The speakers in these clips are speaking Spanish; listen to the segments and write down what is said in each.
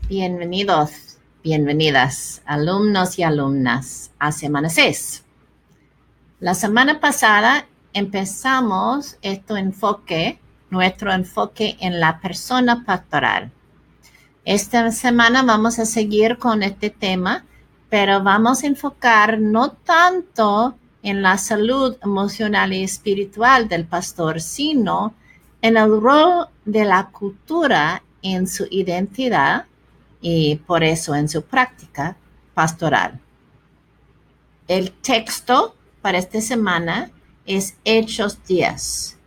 Bienvenidos, bienvenidas, alumnos y alumnas a Semana 6. La semana pasada empezamos nuestro enfoque en la persona pastoral. Esta semana vamos a seguir con este tema, pero vamos a enfocar no tanto en la salud emocional y espiritual del pastor, sino en el rol de la cultura en su identidad y por eso en su práctica pastoral. El texto para esta semana es Hechos 10,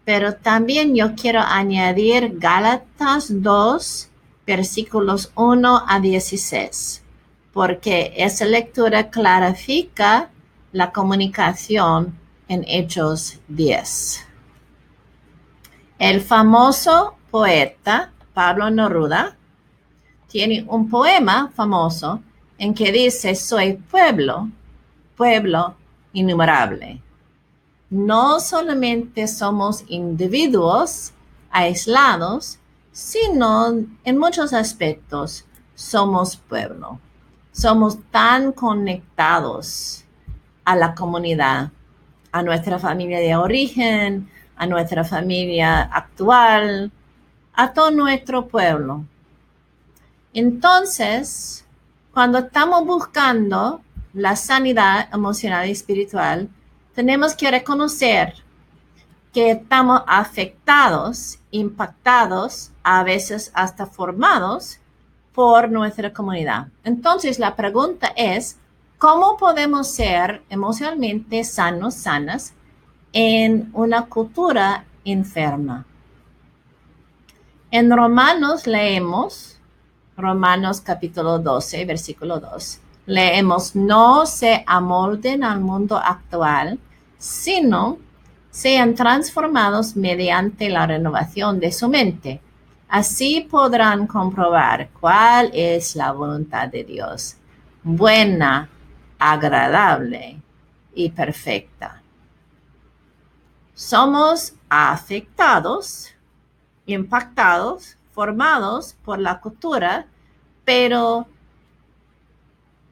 pero también yo quiero añadir Gálatas 2, versículos 1 a 16, porque esa lectura clarifica la comunicación en Hechos 10. El famoso poeta Pablo Neruda tiene un poema famoso en que dice: soy pueblo innumerable. No solamente somos individuos aislados, sino en muchos aspectos somos pueblo. Somos tan conectados a la comunidad, a nuestra familia de origen, a nuestra familia actual, a todo nuestro pueblo. Entonces, cuando estamos buscando la sanidad emocional y espiritual, tenemos que reconocer que estamos afectados, impactados, a veces hasta formados por nuestra comunidad. Entonces, la pregunta es, ¿cómo podemos ser emocionalmente sanos, sanas, en una cultura enferma? En Romanos leemos, Romanos capítulo 12, versículo 2. Leemos: no se amolden al mundo actual, sino sean transformados mediante la renovación de su mente. Así podrán comprobar cuál es la voluntad de Dios, buena, agradable y perfecta. Somos afectados, impactados, formados por la cultura, pero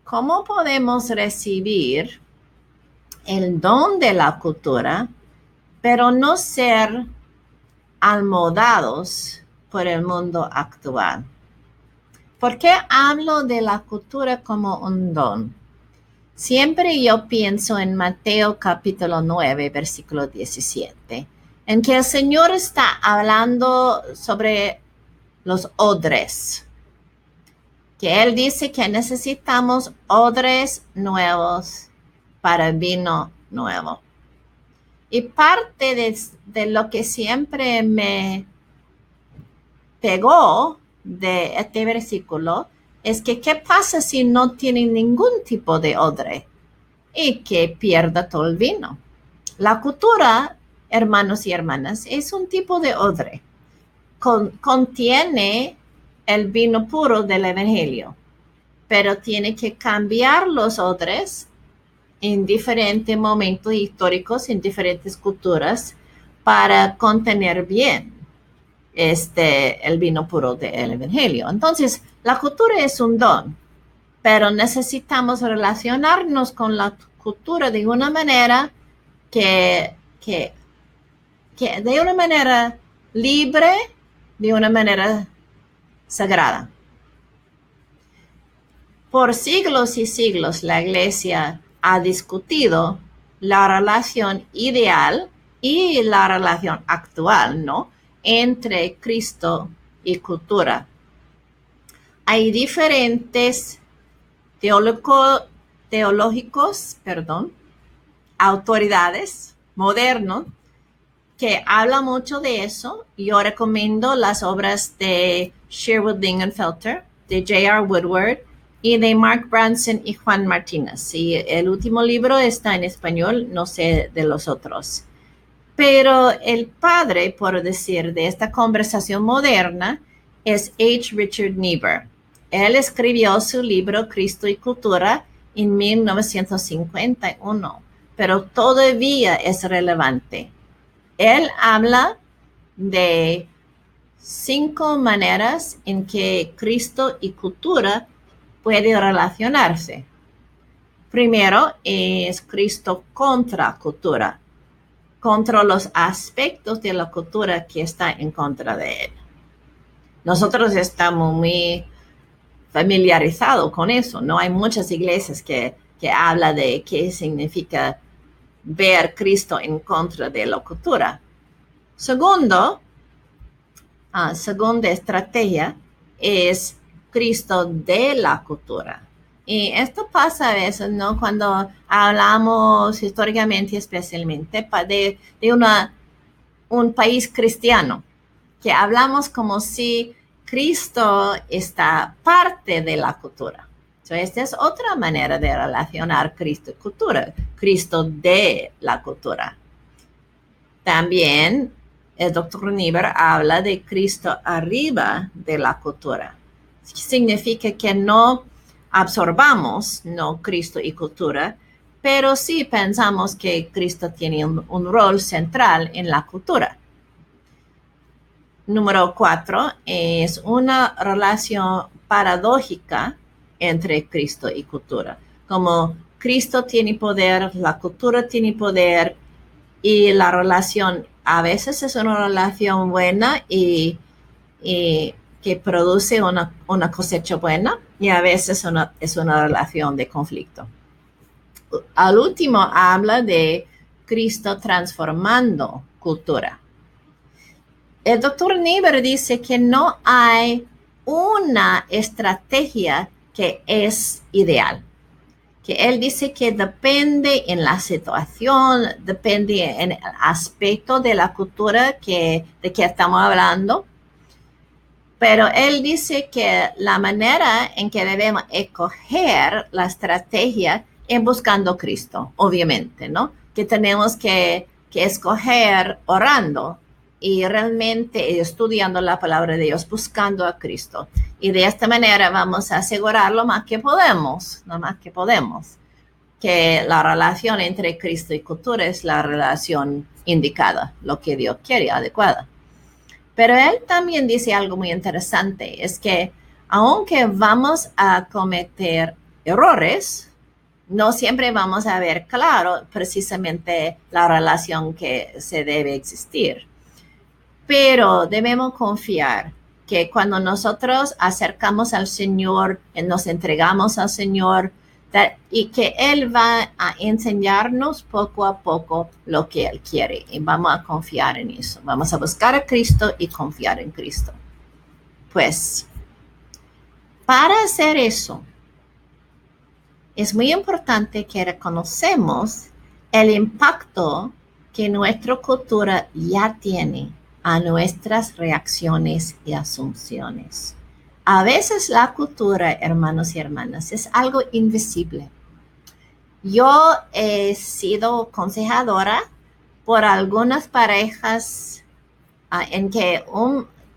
¿cómo podemos recibir el don de la cultura, pero no ser almodados por el mundo actual? ¿Por qué hablo de la cultura como un don? Siempre yo pienso en Mateo capítulo 9, versículo 17, en que el Señor está hablando sobre los odres, que Él dice que necesitamos odres nuevos para vino nuevo. Y parte de lo que siempre me pegó de este versículo es que ¿qué pasa si no tienen ningún tipo de odre y que pierda todo el vino? La cultura, hermanos y hermanas, es un tipo de odre. Contiene el vino puro del Evangelio, pero tiene que cambiar los odres en diferentes momentos históricos, en diferentes culturas, para contener bien el vino puro del Evangelio. Entonces, la cultura es un don, pero necesitamos relacionarnos con la cultura de una manera que de una manera libre, de una manera sagrada. Por siglos y siglos la Iglesia ha discutido la relación ideal y la relación actual, ¿no?, entre Cristo y cultura. Hay diferentes autoridades modernos que hablan mucho de eso. Yo recomiendo las obras de Sherwood Lingenfelter, de J.R. Woodward y de Mark Branson y Juan Martínez. Y el último libro está en español, no sé de los otros. Pero el padre, por decir, de esta conversación moderna es H. Richard Niebuhr. Él escribió su libro Cristo y Cultura en 1951, pero todavía es relevante. Él habla de 5 maneras en que Cristo y cultura pueden relacionarse. Primero es Cristo contra cultura, contra los aspectos de la cultura que está en contra de él. Nosotros estamos muy familiarizados con eso, ¿no? Hay muchas iglesias que hablan de qué significa ver Cristo en contra de la cultura. Segunda estrategia es Cristo de la cultura. Y esto pasa a veces, ¿no? Cuando hablamos históricamente, especialmente de un país cristiano, que hablamos como si Cristo está parte de la cultura. Entonces, esta es otra manera de relacionar Cristo y cultura, Cristo de la cultura. También el Dr. Niebuhr habla de Cristo arriba de la cultura. Significa que no absorbamos, no Cristo y cultura, pero sí pensamos que Cristo tiene un rol central en la cultura. Número 4 es una relación paradójica entre Cristo y cultura. Como Cristo tiene poder, la cultura tiene poder y la relación a veces es una relación buena y que produce una cosecha buena y a veces es una relación de conflicto. Al último habla de Cristo transformando cultura. El Dr. Niebuhr dice que no hay una estrategia que es ideal. Que él dice que depende en la situación, depende en el aspecto de la cultura de que estamos hablando. Pero él dice que la manera en que debemos escoger la estrategia es buscando a Cristo, obviamente, ¿no? Que tenemos que escoger orando y realmente estudiando la palabra de Dios, buscando a Cristo. Y de esta manera vamos a asegurar lo más que podemos, que la relación entre Cristo y cultura es la relación indicada, lo que Dios quiere, adecuada. Pero él también dice algo muy interesante, es que aunque vamos a cometer errores, no siempre vamos a ver claro precisamente la relación que se debe existir. Pero debemos confiar que cuando nosotros acercamos al Señor, nos entregamos al Señor, y que Él va a enseñarnos poco a poco lo que Él quiere. Y vamos a confiar en eso. Vamos a buscar a Cristo y confiar en Cristo. Pues, para hacer eso, es muy importante que reconocemos el impacto que nuestra cultura ya tiene a nuestras reacciones y asunciones. A veces la cultura, hermanos y hermanas, es algo invisible. Yo he sido consejadora por algunas parejas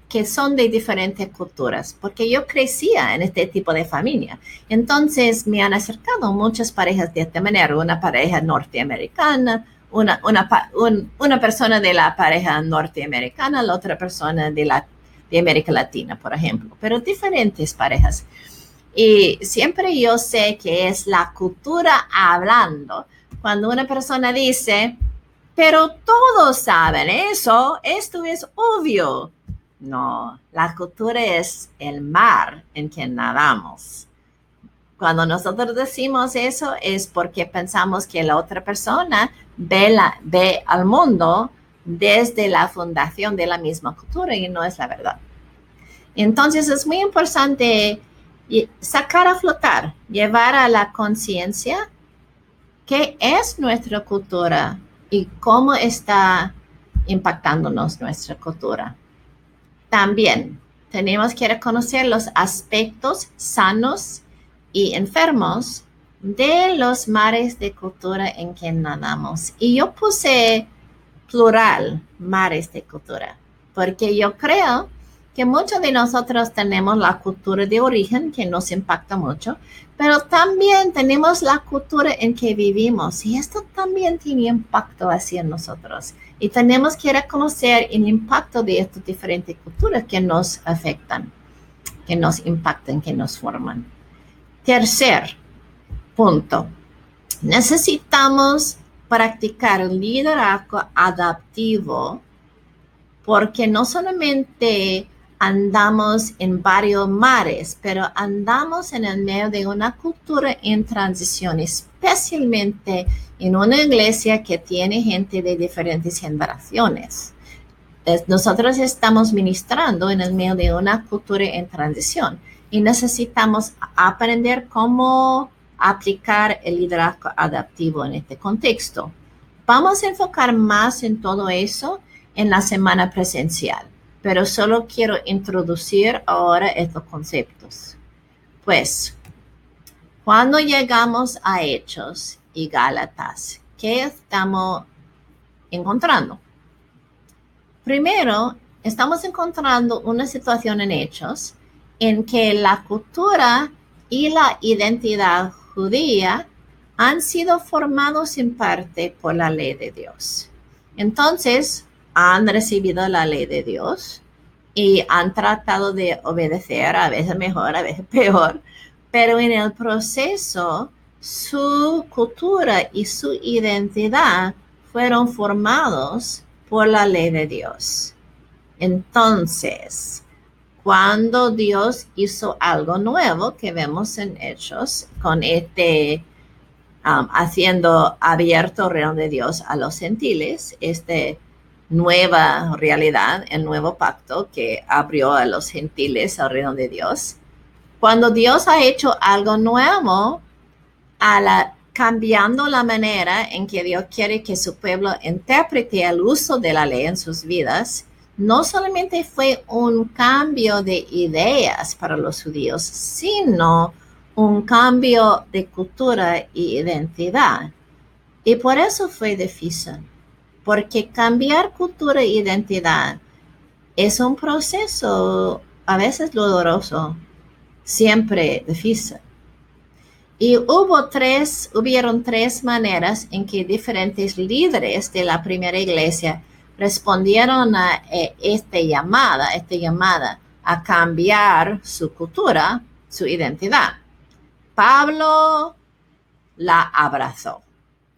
que son de diferentes culturas, porque yo crecía en este tipo de familia. Entonces me han acercado muchas parejas de esta manera, una pareja norteamericana, una persona de la pareja norteamericana, la otra persona de América Latina, por ejemplo, pero diferentes parejas. Y siempre yo sé que es la cultura hablando. Cuando una persona dice, pero todos saben eso, esto es obvio. No, la cultura es el mar en que nadamos. Cuando nosotros decimos eso es porque pensamos que la otra persona ve al mundo desde la fundación de la misma cultura y no es la verdad. Entonces es muy importante sacar a flotar, llevar a la conciencia qué es nuestra cultura y cómo está impactándonos nuestra cultura. También tenemos que reconocer los aspectos sanos y enfermos de los mares de cultura en que nadamos. Y yo puse plural, mares de cultura, porque yo creo que muchos de nosotros tenemos la cultura de origen que nos impacta mucho, pero también tenemos la cultura en que vivimos y esto también tiene impacto hacia nosotros. Y tenemos que reconocer el impacto de estas diferentes culturas que nos afectan, que nos impactan, que nos forman. Tercer punto, necesitamos practicar el liderazgo adaptivo porque no solamente andamos en varios mares, pero andamos en el medio de una cultura en transición, especialmente en una iglesia que tiene gente de diferentes generaciones. Nosotros estamos ministrando en el medio de una cultura en transición y necesitamos aprender cómo aplicar el liderazgo adaptivo en este contexto. Vamos a enfocar más en todo eso en la semana presencial, pero solo quiero introducir ahora estos conceptos. Pues, cuando llegamos a Hechos y Gálatas, ¿qué estamos encontrando? Primero, estamos encontrando una situación en Hechos en que la cultura y la identidad judía han sido formados en parte por la ley de Dios. Entonces, han recibido la ley de Dios y han tratado de obedecer, a veces mejor, a veces peor, pero en el proceso su cultura y su identidad fueron formados por la ley de Dios. Entonces, cuando Dios hizo algo nuevo que vemos en Hechos, con haciendo abierto el reino de Dios a los gentiles, nueva realidad, el nuevo pacto que abrió a los gentiles al reino de Dios. Cuando Dios ha hecho algo nuevo, cambiando la manera en que Dios quiere que su pueblo interprete el uso de la ley en sus vidas, no solamente fue un cambio de ideas para los judíos, sino un cambio de cultura e identidad. Y por eso fue difícil, porque cambiar cultura e identidad es un proceso a veces doloroso, siempre difícil. Y hubieron tres maneras en que diferentes líderes de la primera iglesia respondieron a esta llamada a cambiar su cultura, su identidad. Pablo la abrazó,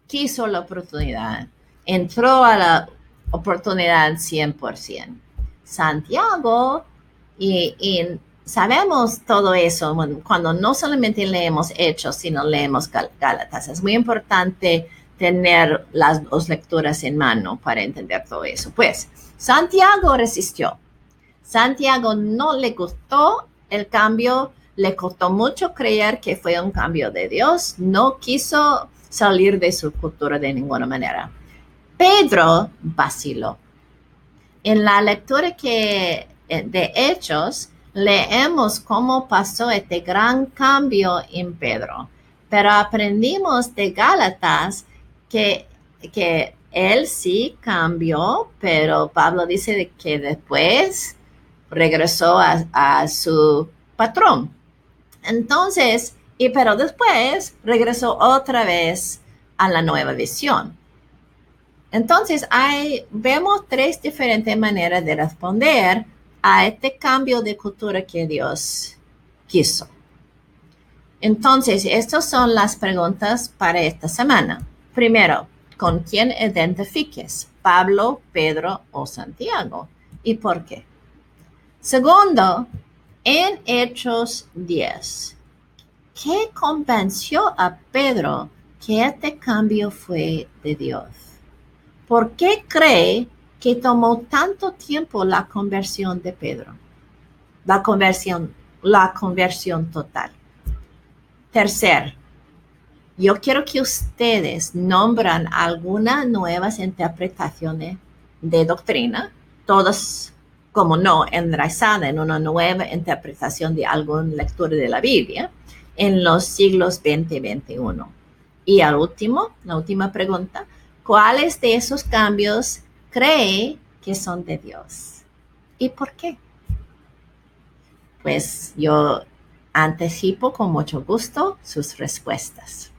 quiso la oportunidad, entró a la oportunidad 100%. Santiago y sabemos todo eso cuando no solamente leemos Hechos, sino leemos Gálatas. Es muy importante tener las dos lecturas en mano para entender todo eso. Pues, Santiago resistió. Santiago no le gustó el cambio, le costó mucho creer que fue un cambio de Dios, no quiso salir de su cultura de ninguna manera. Pedro vaciló. En la lectura de Hechos, leemos cómo pasó este gran cambio en Pedro, pero aprendimos de Gálatas que él sí cambió, pero Pablo dice que después regresó a su patrón. Entonces, pero después regresó otra vez a la nueva visión. Entonces, vemos tres diferentes maneras de responder a este cambio de cultura que Dios quiso. Entonces, estas son las preguntas para esta semana. Primero, ¿con quién identifiques? ¿Pablo, Pedro o Santiago? ¿Y por qué? Segundo, en Hechos 10, ¿qué convenció a Pedro que este cambio fue de Dios? ¿Por qué cree que tomó tanto tiempo la conversión de Pedro? La conversión total. Tercer, yo quiero que ustedes nombran algunas nuevas interpretaciones de doctrina, todas como no enraizadas en una nueva interpretación de alguna lectura de la Biblia en los siglos 20 y 21. Y la última pregunta, ¿cuáles de esos cambios cree que son de Dios? ¿Y por qué? Pues yo anticipo con mucho gusto sus respuestas.